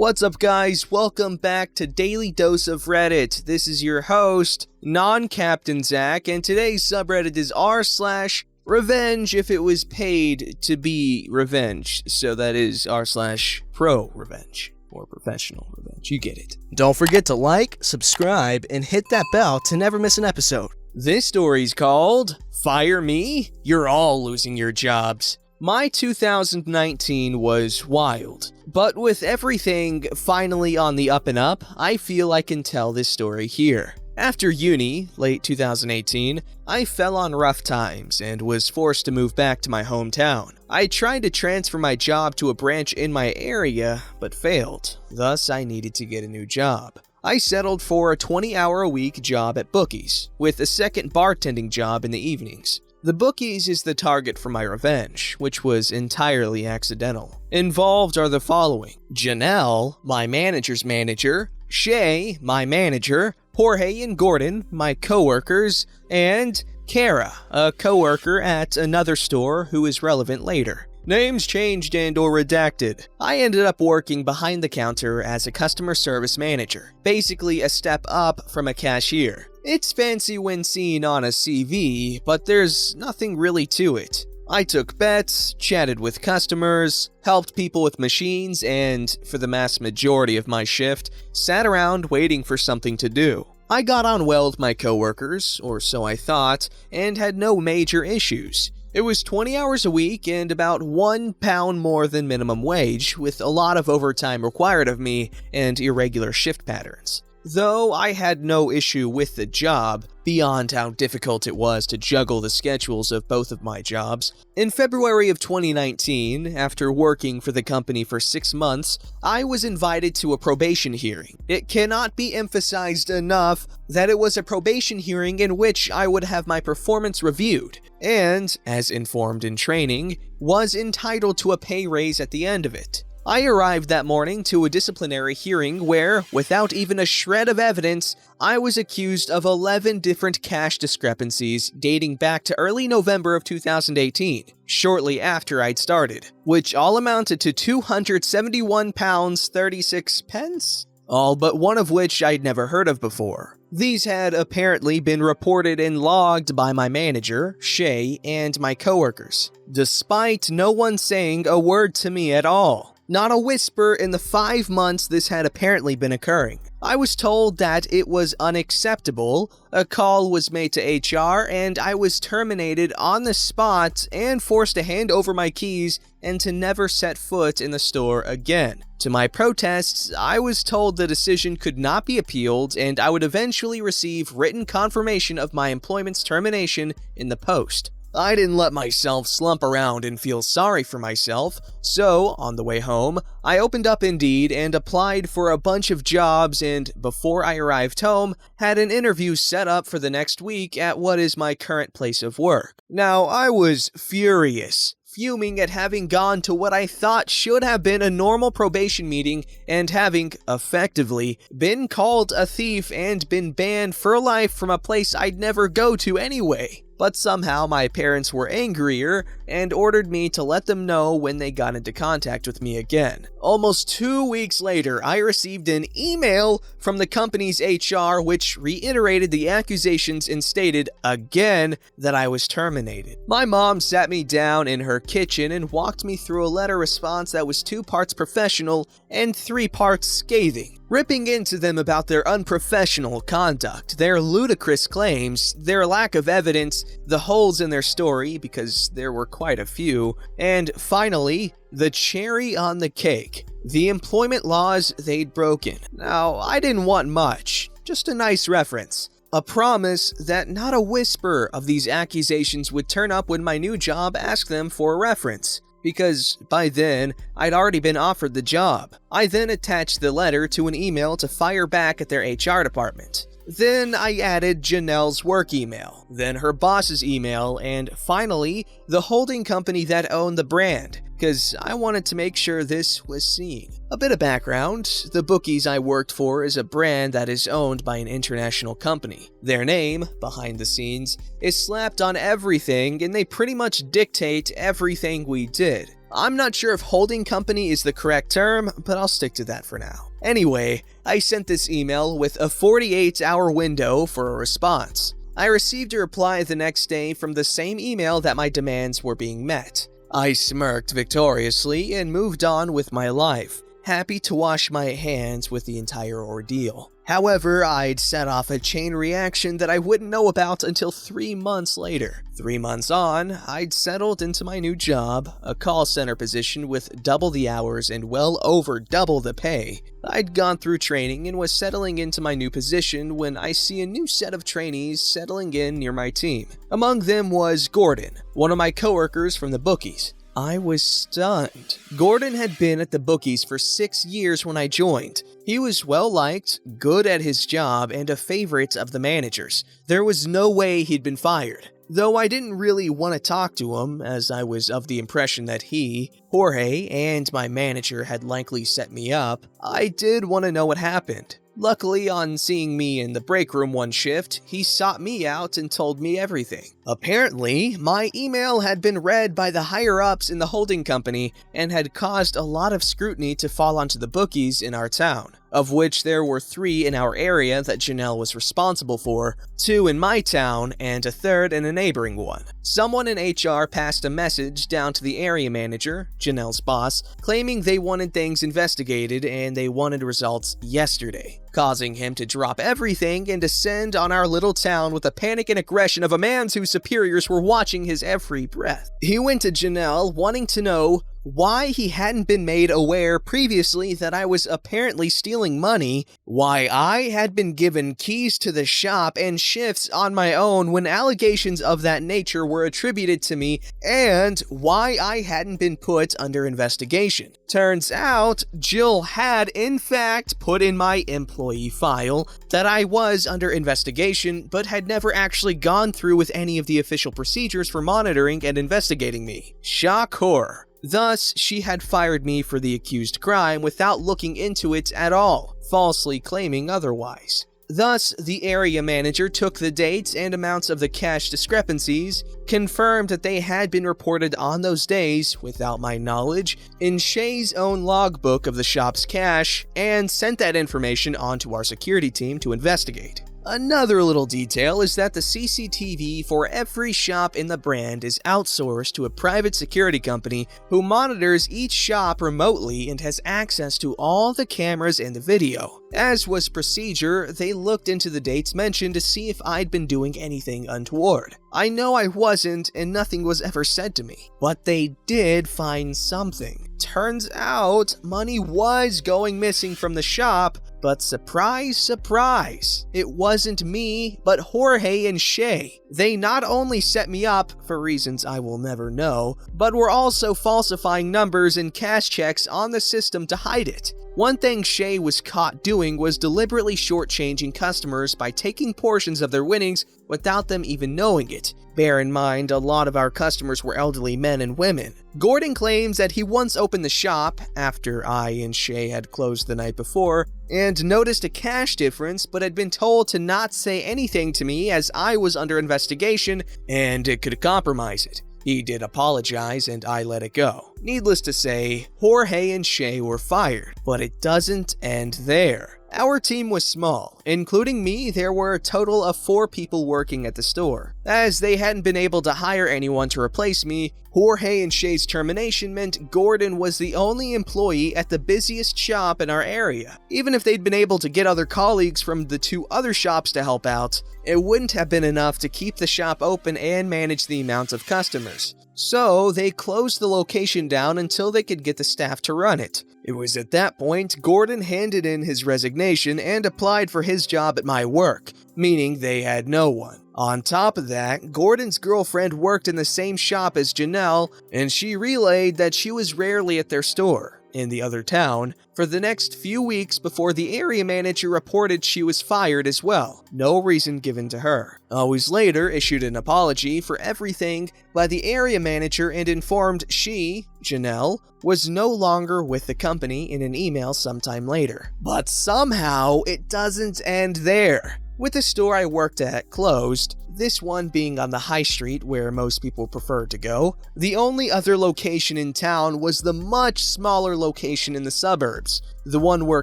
What's up, guys? Welcome back to Daily Dose of Reddit. This is your host, Non-Captain Zach, and today's subreddit is r/revenge if it was paid to be revenge. So that is r/pro-revenge, or professional revenge. You get it. Don't forget to like, subscribe, and hit that bell to never miss an episode. This story's called Fire Me? You're all losing your jobs. My 2019 was wild, but with everything finally on the up and up, I feel I can tell this story here. After uni, late 2018, I fell on rough times and was forced to move back to my hometown. I tried to transfer my job to a branch in my area, but failed. Thus, I needed to get a new job. I settled for a 20-hour-a-week job at Bookies, with a second bartending job in the evenings. The Bookies is the target for my revenge, which was entirely accidental. Involved are the following: Janelle, my manager's manager, Shay, my manager, Jorge and Gordon, my coworkers, and Kara, a coworker at another store who is relevant later. Names changed and/or redacted. I ended up working behind the counter as a customer service manager, basically a step up from a cashier. It's fancy when seen on a CV, but there's nothing really to it. I took bets, chatted with customers, helped people with machines, and, for the mass majority of my shift, sat around waiting for something to do. I got on well with my coworkers, or so I thought, and had no major issues. It was 20 hours a week and about £1 more than minimum wage, with a lot of overtime required of me and irregular shift patterns. Though I had no issue with the job, beyond how difficult it was to juggle the schedules of both of my jobs, in February of 2019, after working for the company for 6 months, I was invited to a probation hearing. It cannot be emphasized enough that it was a probation hearing in which I would have my performance reviewed, and, as informed in training, was entitled to a pay raise at the end of it. I arrived that morning to a disciplinary hearing where, without even a shred of evidence, I was accused of 11 different cash discrepancies dating back to early November of 2018, shortly after I'd started, which all amounted to £271.36, all but one of which I'd never heard of before. These had apparently been reported and logged by my manager, Shay, and my coworkers, despite no one saying a word to me at all. Not a whisper in the 5 months this had apparently been occurring. I was told that it was unacceptable, a call was made to HR, and I was terminated on the spot and forced to hand over my keys and to never set foot in the store again. To my protests, I was told the decision could not be appealed and I would eventually receive written confirmation of my employment's termination in the post. I didn't let myself slump around and feel sorry for myself, so, on the way home, I opened up Indeed and applied for a bunch of jobs and, before I arrived home, had an interview set up for the next week at what is my current place of work. Now, I was furious. Fuming at having gone to what I thought should have been a normal probation meeting and having, effectively, been called a thief and been banned for life from a place I'd never go to anyway. But somehow my parents were angrier and ordered me to let them know when they got into contact with me again. Almost 2 weeks later, I received an email from the company's HR which reiterated the accusations and stated, again, that I was terminated. My mom sat me down in her kitchen and walked me through a letter response that was 2 parts professional and 3 parts scathing, ripping into them about their unprofessional conduct, their ludicrous claims, their lack of evidence, the holes in their story, because there were quite a few, and finally, the cherry on the cake, the employment laws they'd broken. Now, I didn't want much, just a nice reference. A promise that not a whisper of these accusations would turn up when my new job asked them for a reference, because by then, I'd already been offered the job. I then attached the letter to an email to fire back at their HR department. Then I added Janelle's work email, then her boss's email, and finally, the holding company that owned the brand, because I wanted to make sure this was seen. A bit of background, the Bookies I worked for is a brand that is owned by an international company. Their name, behind the scenes, is slapped on everything and they pretty much dictate everything we did. I'm not sure if holding company is the correct term, but I'll stick to that for now. Anyway, I sent this email with a 48-hour window for a response. I received a reply the next day from the same email that my demands were being met. I smirked victoriously and moved on with my life, happy to wash my hands with the entire ordeal. However, I'd set off a chain reaction that I wouldn't know about until 3 months later. 3 months on, I'd settled into my new job, a call center position with double the hours and well over double the pay. I'd gone through training and was settling into my new position when I see a new set of trainees settling in near my team. Among them was Gordon, one of my coworkers from the bookies. I was stunned. Gordon had been at the bookies for 6 years when I joined. He was well-liked, good at his job, and a favorite of the managers. There was no way he'd been fired. Though I didn't really want to talk to him, as I was of the impression that he, Jorge, and my manager had likely set me up, I did want to know what happened. Luckily, on seeing me in the break room one shift, he sought me out and told me everything. Apparently, my email had been read by the higher-ups in the holding company and had caused a lot of scrutiny to fall onto the bookies in our town, of which there were 3 in our area that Janelle was responsible for, 2 in my town, and a 3rd in a neighboring one. Someone in HR passed a message down to the area manager, Janelle's boss, claiming they wanted things investigated and they wanted results yesterday, causing him to drop everything and descend on our little town with the panic and aggression of a man whose superiors were watching his every breath. He went to Janelle wanting to know why he hadn't been made aware previously that I was apparently stealing money, why I had been given keys to the shop and shifts on my own when allegations of that nature were attributed to me, and why I hadn't been put under investigation. Turns out, Jill had in fact put in my employee file that I was under investigation but had never actually gone through with any of the official procedures for monitoring and investigating me. Shock horror. Thus, she had fired me for the accused crime without looking into it at all, falsely claiming otherwise. Thus, the area manager took the dates and amounts of the cash discrepancies, confirmed that they had been reported on those days, without my knowledge, in Shay's own logbook of the shop's cash, and sent that information on to our security team to investigate. Another little detail is that the CCTV for every shop in the brand is outsourced to a private security company who monitors each shop remotely and has access to all the cameras and the video. As was procedure, they looked into the dates mentioned to see if I'd been doing anything untoward. I know I wasn't, and nothing was ever said to me, but they did find something. Turns out, money was going missing from the shop, but surprise, surprise, it wasn't me, but Jorge and Shay. They not only set me up, for reasons I will never know, but were also falsifying numbers and cash checks on the system to hide it. One thing Shay was caught doing was deliberately shortchanging customers by taking portions of their winnings without them even knowing it. Bear in mind, a lot of our customers were elderly men and women. Gordon claims that he once opened the shop, after I and Shay had closed the night before, and noticed a cash difference but had been told to not say anything to me as I was under investigation and it could compromise it. He did apologize and I let it go. Needless to say, Jorge and Shay were fired, but it doesn't end there. Our team was small. Including me, there were a total of 4 people working at the store. As they hadn't been able to hire anyone to replace me, Jorge and Shay's termination meant Gordon was the only employee at the busiest shop in our area. Even if they'd been able to get other colleagues from the 2 other shops to help out, it wouldn't have been enough to keep the shop open and manage the amount of customers. So they closed the location down until they could get the staff to run it. It was at that point Gordon handed in his resignation and applied for his job at my work, meaning they had no one. On top of that, Gordon's girlfriend worked in the same shop as Janelle, and she relayed that she was rarely at their store, in the other town, for the next few weeks before the area manager reported she was fired as well. No reason given to her. Always later issued an apology for everything by the area manager and informed she, Janelle, was no longer with the company in an email sometime later. But somehow, it doesn't end there. With the store I worked at closed, this one being on the high street where most people prefer to go. The only other location in town was the much smaller location in the suburbs, the one where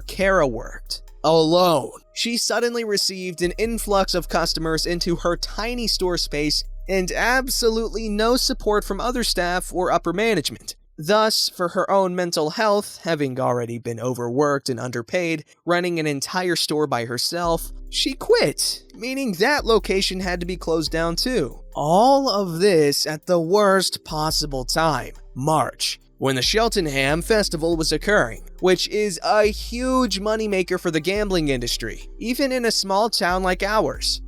Kara worked. Alone. She suddenly received an influx of customers into her tiny store space and absolutely no support from other staff or upper management. Thus, for her own mental health, having already been overworked and underpaid, running an entire store by herself, she quit, meaning that location had to be closed down too. All of this at the worst possible time, March, when the Cheltenham Festival was occurring, which is a huge moneymaker for the gambling industry, even in a small town like ours.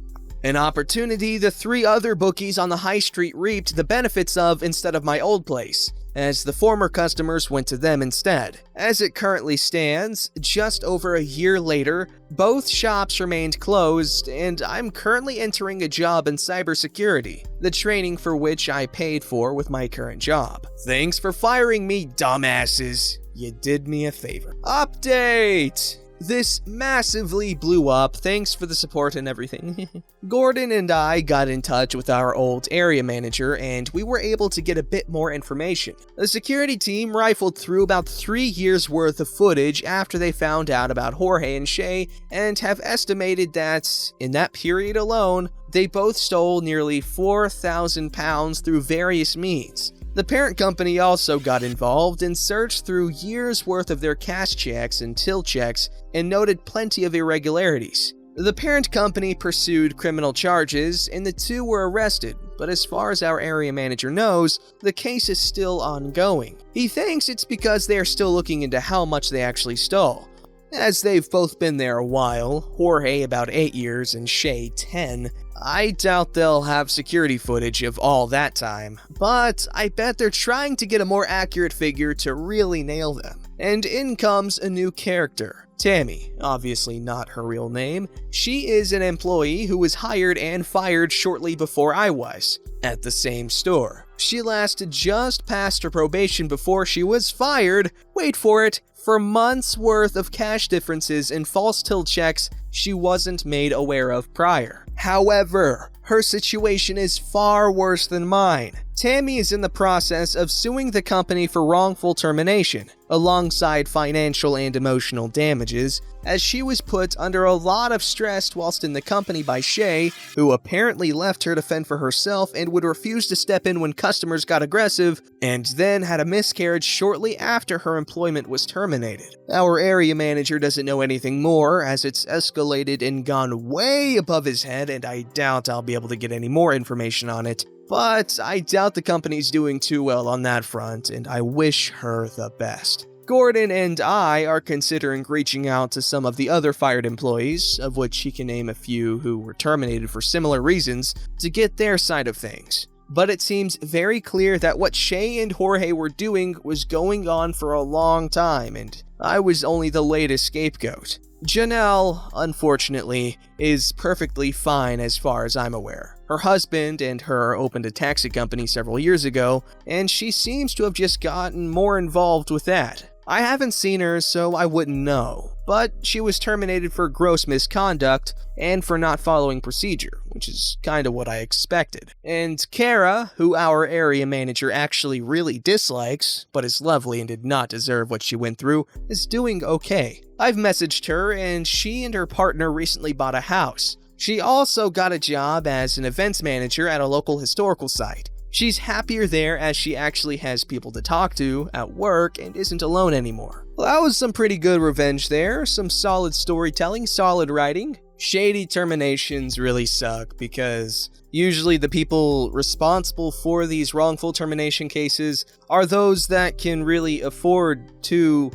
An opportunity the 3 other bookies on the high street reaped the benefits of instead of my old place, as the former customers went to them instead. As it currently stands, just over a year later, both shops remained closed, and I'm currently entering a job in cybersecurity, the training for which I paid for with my current job. Thanks for firing me, dumbasses. You did me a favor. Update! This massively blew up, thanks for the support and everything. Gordon and I got in touch with our old area manager and we were able to get a bit more information. The security team rifled through about 3 years worth of footage after they found out about Jorge and Shay and have estimated that, in that period alone, they both stole nearly £4,000 through various means. The parent company also got involved and searched through years' worth of their cash checks and till checks and noted plenty of irregularities. The parent company pursued criminal charges and the 2 were arrested, but as far as our area manager knows, the case is still ongoing. He thinks it's because they are still looking into how much they actually stole. As they've both been there a while, Jorge about 8 years and Shay 10, I doubt they'll have security footage of all that time, but I bet they're trying to get a more accurate figure to really nail them. And in comes a new character, Tammy, obviously not her real name. She is an employee who was hired and fired shortly before I was, at the same store. She lasted just past her probation before she was fired, wait for it, for months worth of cash differences and false till checks she wasn't made aware of prior. However, her situation is far worse than mine. Tammy is in the process of suing the company for wrongful termination, alongside financial and emotional damages, as she was put under a lot of stress whilst in the company by Shay, who apparently left her to fend for herself and would refuse to step in when customers got aggressive, and then had a miscarriage shortly after her employment was terminated. Our area manager doesn't know anything more, as it's escalated and gone way above his head, and I doubt I'll be able to get any more information on it. But I doubt the company's doing too well on that front, and I wish her the best. Gordon and I are considering reaching out to some of the other fired employees, of which he can name a few who were terminated for similar reasons, to get their side of things. But it seems very clear that what Shay and Jorge were doing was going on for a long time, and I was only the latest scapegoat. Janelle, unfortunately, is perfectly fine as far as I'm aware. Her husband and her opened a taxi company several years ago, and she seems to have just gotten more involved with that. I haven't seen her, so I wouldn't know, but she was terminated for gross misconduct and for not following procedure, which is kinda what I expected. And Kara, who our area manager actually really dislikes, but is lovely and did not deserve what she went through, is doing okay. I've messaged her, and she and her partner recently bought a house. She also got a job as an events manager at a local historical site. She's happier there as she actually has people to talk to at work and isn't alone anymore. Well, that was some pretty good revenge there, some solid storytelling, solid writing. Shady terminations really suck because usually the people responsible for these wrongful termination cases are those that can really afford to,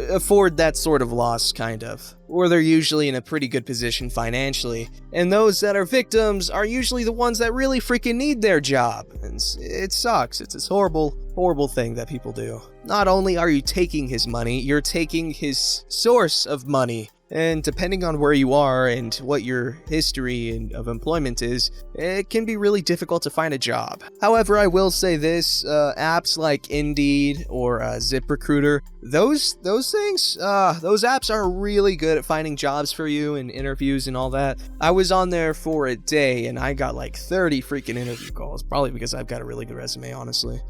afford that sort of loss, kind of. Or they're usually in a pretty good position financially. And those that are victims are usually the ones that really freaking need their job. And it sucks. It's this horrible, horrible thing that people do. Not only are you taking his money, you're taking his source of money. And depending on where you are and what your history of employment is, it can be really difficult to find a job. However, I will say this, apps like Indeed or ZipRecruiter, those apps are really good at finding jobs for you and interviews and all that. I was on there for a day and I got like 30 freaking interview calls, probably because I've got a really good resume, honestly.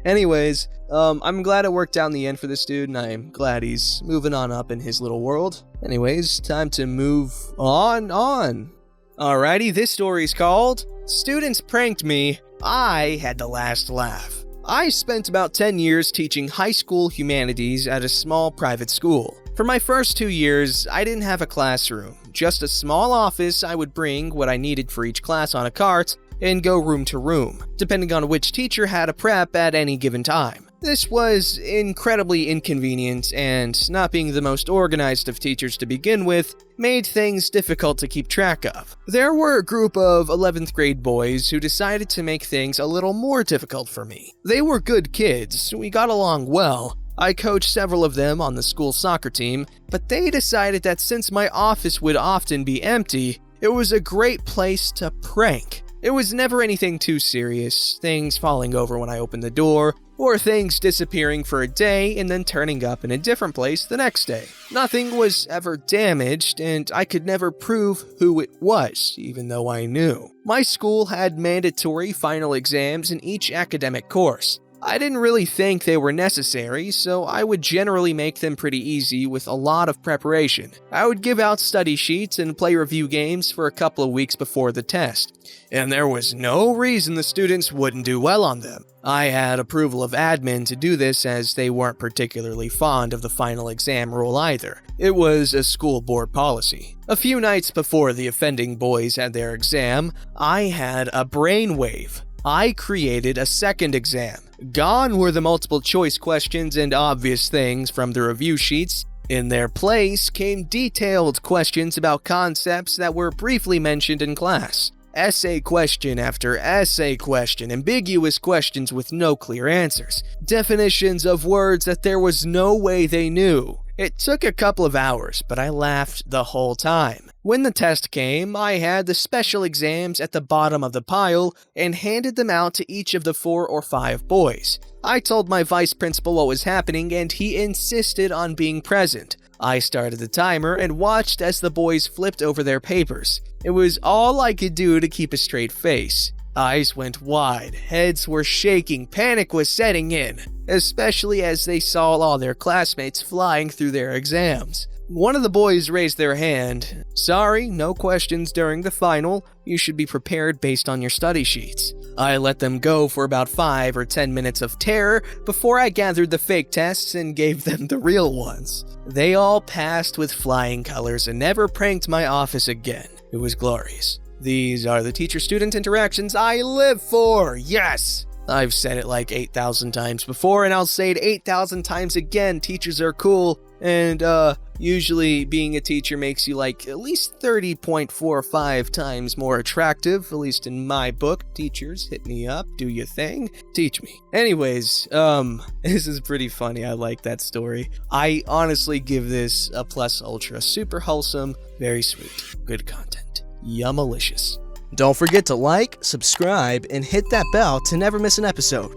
Anyways, I'm glad it worked out in the end for this dude, and I'm glad he's moving on up in his little world. Anyways, time to move on. Alrighty, this story's called Students Pranked Me, I Had the Last Laugh. I spent about 10 years teaching high school humanities at a small private school. For my first 2 years, I didn't have a classroom, just a small office. I would bring what I needed for each class on a cart and go room to room, depending on which teacher had a prep at any given time. This was incredibly inconvenient, and not being the most organized of teachers to begin with, made things difficult to keep track of. There were a group of 11th grade boys who decided to make things a little more difficult for me. They were good kids, we got along well. I coached several of them on the school soccer team, but they decided that since my office would often be empty, it was a great place to prank. It was never anything too serious, things falling over when I opened the door, or things disappearing for a day and then turning up in a different place the next day. Nothing was ever damaged, and I could never prove who it was, even though I knew. My school had mandatory final exams in each academic course. I didn't really think they were necessary, so I would generally make them pretty easy with a lot of preparation. I would give out study sheets and play review games for a couple of weeks before the test, and there was no reason the students wouldn't do well on them. I had approval of admin to do this, as they weren't particularly fond of the final exam rule either. It was a school board policy. A few nights before the offending boys had their exam, I had a brainwave. I created a second exam. Gone were the multiple choice questions and obvious things from the review sheets. In their place came detailed questions about concepts that were briefly mentioned in class. Essay question after essay question, ambiguous questions with no clear answers, definitions of words that there was no way they knew. It took a couple of hours, but I laughed the whole time. When the test came, I had the special exams at the bottom of the pile and handed them out to each of the 4 or 5 boys. I told my vice principal what was happening, and he insisted on being present. I started the timer and watched as the boys flipped over their papers. It was all I could do to keep a straight face. Eyes went wide, heads were shaking, panic was setting in, especially as they saw all their classmates flying through their exams. One of the boys raised their hand. Sorry, no questions during the final. You should be prepared based on your study sheets. I let them go for about 5 or 10 minutes of terror before I gathered the fake tests and gave them the real ones. They all passed with flying colors and never pranked my office again. It was glorious. These are the teacher-student interactions I live for, yes! I've said it like 8,000 times before, and I'll say it 8,000 times again. Teachers are cool, and usually being a teacher makes you like at least 30.45 times more attractive, at least in my book. Teachers, hit me up, do your thing, teach me. Anyways, this is pretty funny. I like that story. I honestly give this a plus ultra. Super wholesome, very sweet, good content. Yummalicious. Don't forget to like, subscribe, and hit that bell to never miss an episode.